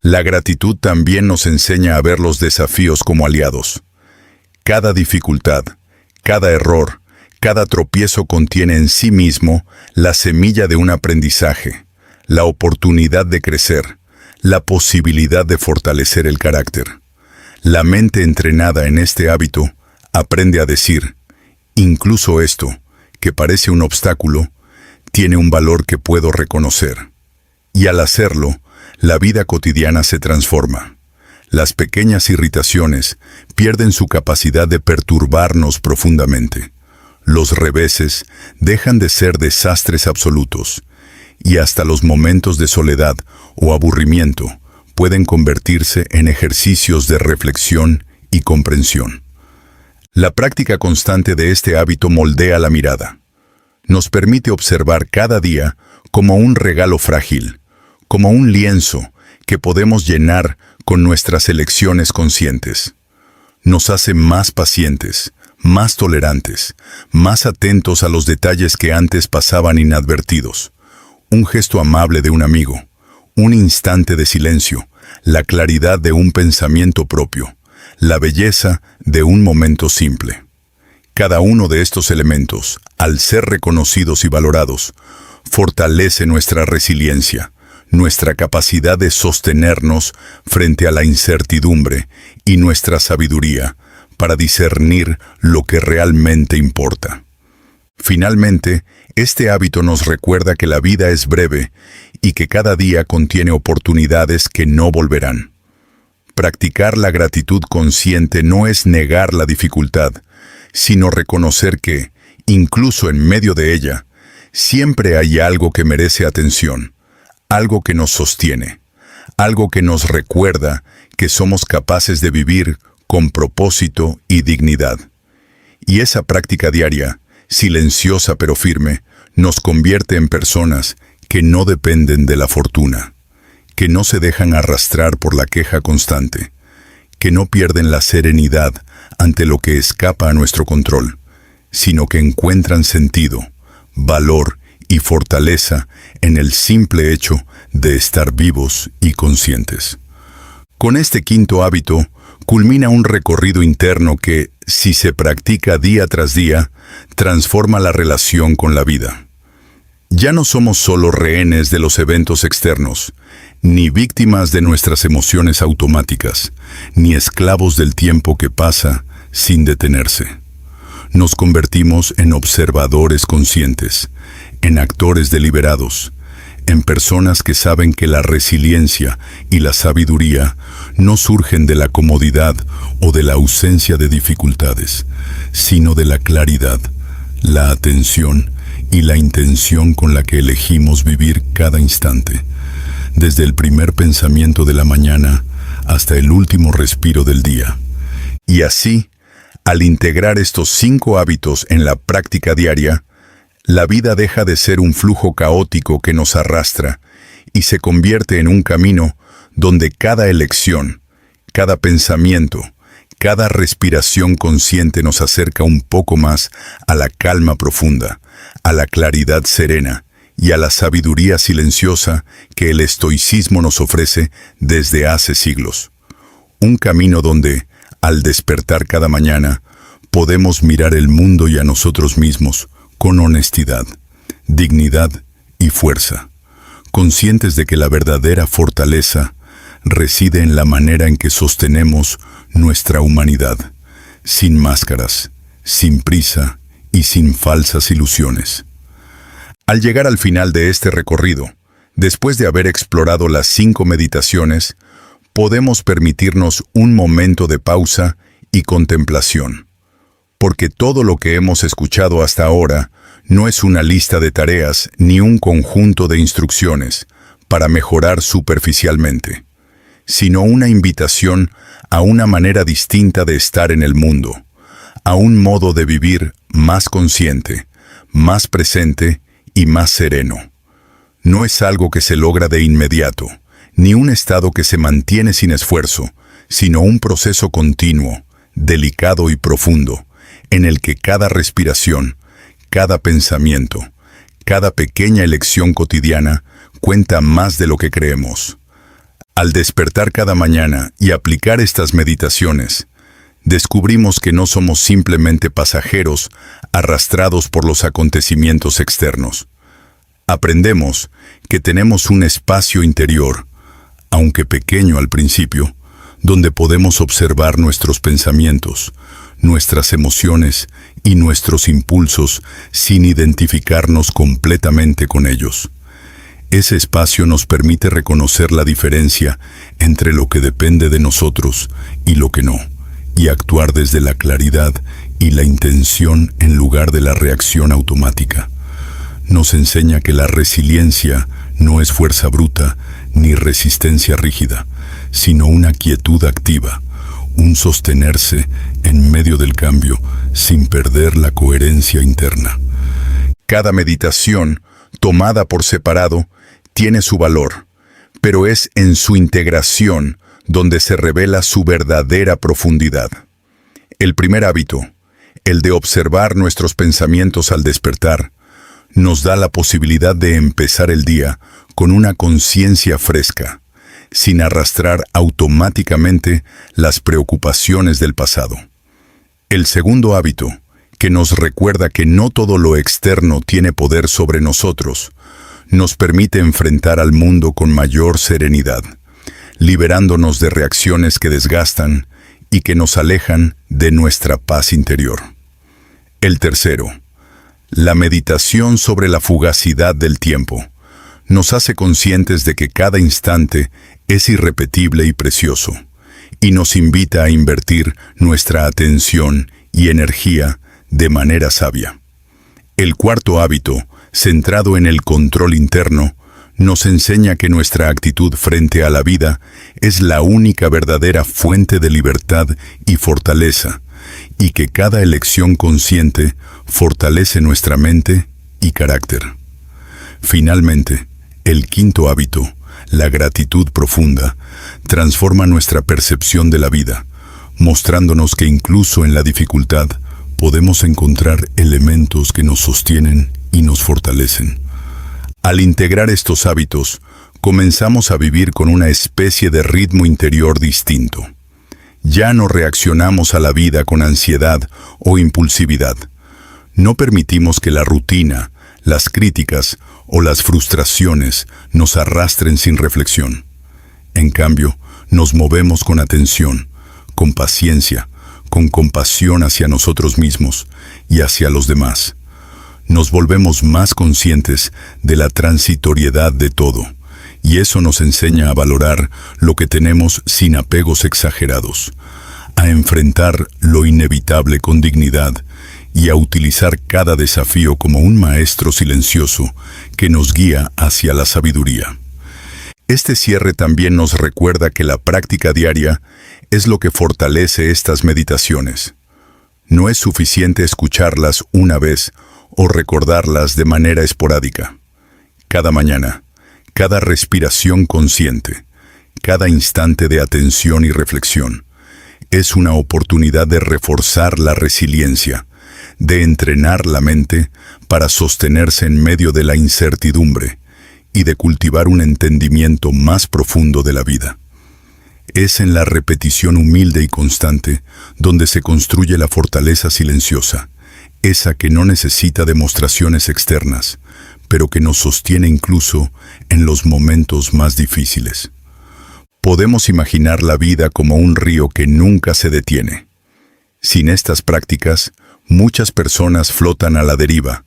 La gratitud también nos enseña a ver los desafíos como aliados. Cada dificultad, cada error, cada tropiezo contiene en sí mismo la semilla de un aprendizaje, la oportunidad de crecer, la posibilidad de fortalecer el carácter. La mente entrenada en este hábito aprende a decir, incluso esto, que parece un obstáculo, tiene un valor que puedo reconocer. Y al hacerlo, la vida cotidiana se transforma. Las pequeñas irritaciones pierden su capacidad de perturbarnos profundamente. Los reveses dejan de ser desastres absolutos, y hasta los momentos de soledad o aburrimiento pueden convertirse en ejercicios de reflexión y comprensión. La práctica constante de este hábito moldea la mirada. Nos permite observar cada día como un regalo frágil, como un lienzo que podemos llenar con nuestras elecciones conscientes. Nos hace más pacientes, más tolerantes, más atentos a los detalles que antes pasaban inadvertidos. Un gesto amable de un amigo, un instante de silencio, la claridad de un pensamiento propio, la belleza de un momento simple. Cada uno de estos elementos, al ser reconocidos y valorados, fortalece nuestra resiliencia, nuestra capacidad de sostenernos frente a la incertidumbre y nuestra sabiduría para discernir lo que realmente importa. Finalmente, este hábito nos recuerda que la vida es breve y que cada día contiene oportunidades que no volverán. Practicar la gratitud consciente no es negar la dificultad, sino reconocer que, incluso en medio de ella, siempre hay algo que merece atención, algo que nos sostiene, algo que nos recuerda que somos capaces de vivir con propósito y dignidad. Y esa práctica diaria, silenciosa pero firme, nos convierte en personas que no dependen de la fortuna, que no se dejan arrastrar por la queja constante, que no pierden la serenidad ante lo que escapa a nuestro control, sino que encuentran sentido, valor y fortaleza en el simple hecho de estar vivos y conscientes. Con este quinto hábito, culmina un recorrido interno que, si se practica día tras día, transforma la relación con la vida. Ya no somos solo rehenes de los eventos externos, ni víctimas de nuestras emociones automáticas, ni esclavos del tiempo que pasa sin detenerse. Nos convertimos en observadores conscientes, en actores deliberados, en personas que saben que la resiliencia y la sabiduría no surgen de la comodidad o de la ausencia de dificultades, sino de la claridad, la atención y la intención con la que elegimos vivir cada instante, desde el primer pensamiento de la mañana hasta el último respiro del día. Y así, al integrar estos 5 hábitos en la práctica diaria, la vida deja de ser un flujo caótico que nos arrastra y se convierte en un camino donde cada elección, cada pensamiento, cada respiración consciente nos acerca un poco más a la calma profunda, a la claridad serena y a la sabiduría silenciosa que el estoicismo nos ofrece desde hace siglos. Un camino donde, al despertar cada mañana, podemos mirar el mundo y a nosotros mismos con honestidad, dignidad y fuerza, conscientes de que la verdadera fortaleza reside en la manera en que sostenemos nuestra humanidad, sin máscaras, sin prisa y sin falsas ilusiones. Al llegar al final de este recorrido, después de haber explorado las 5 meditaciones, podemos permitirnos un momento de pausa y contemplación. Porque todo lo que hemos escuchado hasta ahora no es una lista de tareas ni un conjunto de instrucciones para mejorar superficialmente, sino una invitación a una manera distinta de estar en el mundo, a un modo de vivir más consciente, más presente y más sereno. No es algo que se logra de inmediato, ni un estado que se mantiene sin esfuerzo, sino un proceso continuo, delicado y profundo, en el que cada respiración, cada pensamiento, cada pequeña elección cotidiana cuenta más de lo que creemos. Al despertar cada mañana y aplicar estas meditaciones, descubrimos que no somos simplemente pasajeros arrastrados por los acontecimientos externos. Aprendemos que tenemos un espacio interior, aunque pequeño al principio, donde podemos observar nuestros pensamientos, nuestras emociones y nuestros impulsos sin identificarnos completamente con ellos. Ese espacio nos permite reconocer la diferencia entre lo que depende de nosotros y lo que no, y actuar desde la claridad y la intención en lugar de la reacción automática. Nos enseña que la resiliencia no es fuerza bruta ni resistencia rígida, sino una quietud activa, un sostenerse en medio del cambio sin perder la coherencia interna. Cada meditación, tomada por separado, tiene su valor, pero es en su integración donde se revela su verdadera profundidad. El primer hábito, el de observar nuestros pensamientos al despertar, nos da la posibilidad de empezar el día con una conciencia fresca, sin arrastrar automáticamente las preocupaciones del pasado. El segundo hábito, que nos recuerda que no todo lo externo tiene poder sobre nosotros, nos permite enfrentar al mundo con mayor serenidad, liberándonos de reacciones que desgastan y que nos alejan de nuestra paz interior. El tercero, la meditación sobre la fugacidad del tiempo, nos hace conscientes de que cada instante es irrepetible y precioso, y nos invita a invertir nuestra atención y energía de manera sabia. El cuarto hábito, centrado en el control interno, nos enseña que nuestra actitud frente a la vida es la única verdadera fuente de libertad y fortaleza, y que cada elección consciente fortalece nuestra mente y carácter. Finalmente, el quinto hábito, la gratitud profunda, transforma nuestra percepción de la vida, mostrándonos que incluso en la dificultad podemos encontrar elementos que nos sostienen y nos fortalecen. Al integrar estos hábitos, comenzamos a vivir con una especie de ritmo interior distinto. Ya no reaccionamos a la vida con ansiedad o impulsividad. No permitimos que la rutina, las críticas o las frustraciones nos arrastren sin reflexión. En cambio, nos movemos con atención, con paciencia, con compasión hacia nosotros mismos y hacia los demás. Nos volvemos más conscientes de la transitoriedad de todo, y eso nos enseña a valorar lo que tenemos sin apegos exagerados, a enfrentar lo inevitable con dignidad y a utilizar cada desafío como un maestro silencioso que nos guía hacia la sabiduría. Este cierre también nos recuerda que la práctica diaria es lo que fortalece estas meditaciones. No es suficiente escucharlas una vez o recordarlas de manera esporádica. Cada mañana, cada respiración consciente, cada instante de atención y reflexión, es una oportunidad de reforzar la resiliencia, de entrenar la mente para sostenerse en medio de la incertidumbre y de cultivar un entendimiento más profundo de la vida. Es en la repetición humilde y constante donde se construye la fortaleza silenciosa, esa que no necesita demostraciones externas, pero que nos sostiene incluso en los momentos más difíciles. Podemos imaginar la vida como un río que nunca se detiene. Sin estas prácticas, muchas personas flotan a la deriva,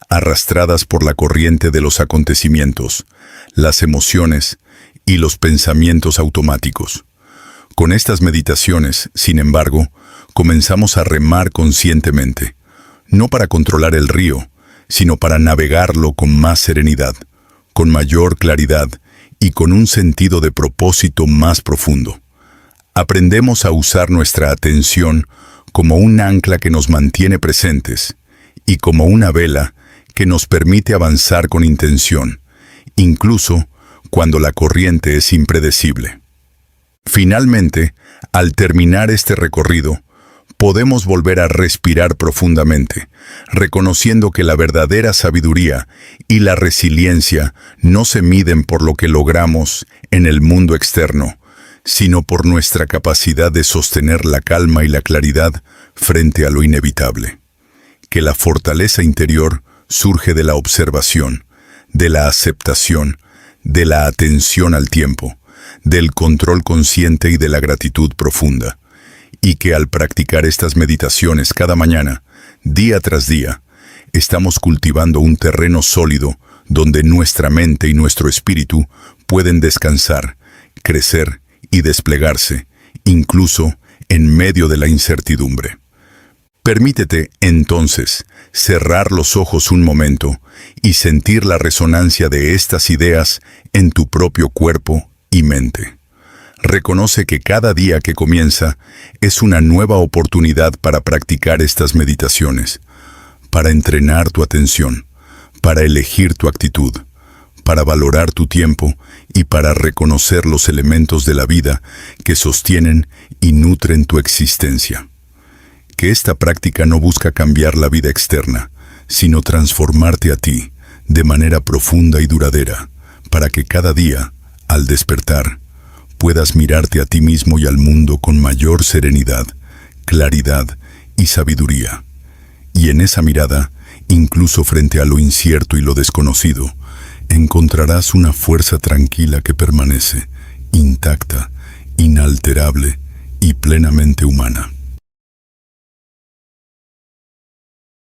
arrastradas por la corriente de los acontecimientos, las emociones y los pensamientos automáticos. Con estas meditaciones, sin embargo, comenzamos a remar conscientemente, no para controlar el río, sino para navegarlo con más serenidad, con mayor claridad y con un sentido de propósito más profundo. Aprendemos a usar nuestra atención como un ancla que nos mantiene presentes y como una vela que nos permite avanzar con intención, incluso cuando la corriente es impredecible. Finalmente, al terminar este recorrido, podemos volver a respirar profundamente, reconociendo que la verdadera sabiduría y la resiliencia no se miden por lo que logramos en el mundo externo, sino por nuestra capacidad de sostener la calma y la claridad frente a lo inevitable. Que la fortaleza interior surge de la observación, de la aceptación, de la atención al tiempo, del control consciente y de la gratitud profunda. Y que al practicar estas meditaciones cada mañana, día tras día, estamos cultivando un terreno sólido donde nuestra mente y nuestro espíritu pueden descansar, crecer y desplegarse, incluso en medio de la incertidumbre. Permítete, entonces, cerrar los ojos un momento y sentir la resonancia de estas ideas en tu propio cuerpo y mente. Reconoce que cada día que comienza es una nueva oportunidad para practicar estas meditaciones, para entrenar tu atención, para elegir tu actitud, para valorar tu tiempo y para reconocer los elementos de la vida que sostienen y nutren tu existencia. Que esta práctica no busca cambiar la vida externa, sino transformarte a ti de manera profunda y duradera, para que cada día, al despertar, puedas mirarte a ti mismo y al mundo con mayor serenidad, claridad y sabiduría. Y en esa mirada, incluso frente a lo incierto y lo desconocido, encontrarás una fuerza tranquila que permanece, intacta, inalterable y plenamente humana.